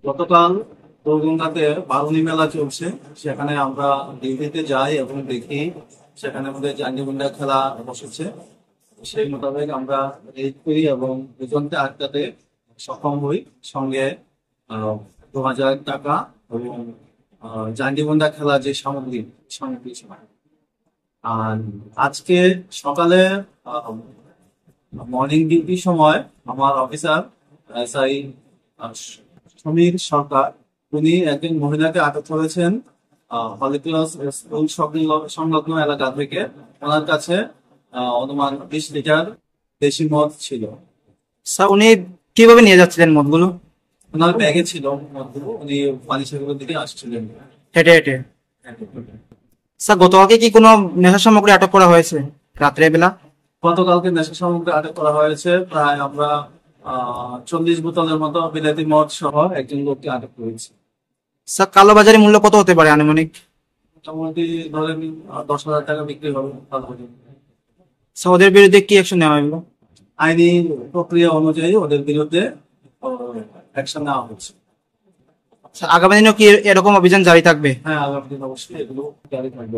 গতকাল দোলগঙ্গাতে বারুণী মেলা চলছে। সেখানে আমরা ডিউটিতে যাই এবং দেখি সেখানে আমাদের জাঙ্গিমুন্ডা খেলা বসেছে। সেই মোতাবেক আমরা রেড করি এবং দুজনকে আটকাতে সক্ষম হই। সঙ্গে 2,000 টাকা এবং জাঙ্গিমুন্ডা খেলা যে সামগ্রী সামগ্রী ছিল। আর আজকে সকালে মর্নিং ডিউটির সময় আমার অফিসার এসআই সমীর সরকার, উনি একজন মহিলাকে আটক করেছেন হলিক্রস স্কুল সংলগ্ন এলাকা থেকে। ওনার কাছে অনুমান 20 লিটার দেশি মদ ছিল। স্যার উনি কিভাবে নিয়ে যাচ্ছিলেন মদগুলো? ওনার ব্যাগে ছিল মদগুলো, উনি পানিসাগরের দিকে আসছিলেন। হেঁটে হেঁটে। স্যার গতকালকে কি কোনো নেশা সামগ্রী আটক করা হয়েছে রাত্রের বেলা? গতকালকে নেশা সামগ্রী আটক করা হয়েছে। প্রায় আমরা 40 বোতলের মতো বিলাতি মদ সহ একজন লোককে আটক করেছি। স্যার কালোবাজারি মূল্য কত হতে পারে আনুমানিক? মোটামুটি ধরেন 10,000 টাকা বিক্রি হবে ভালো করে। স্যার ওদের বিরুদ্ধে কি অ্যাকশন নেওয়া হলো? আইনি প্রক্রিয়া অনুযায়ী ওদের বিরুদ্ধে অ্যাকশন নেওয়া হচ্ছে। স্যার আগামী দিনেও কি এরকম অভিযান জারি থাকবে? হ্যাঁ, আগামী দিন অবশ্যই এগুলো জারি থাকবে।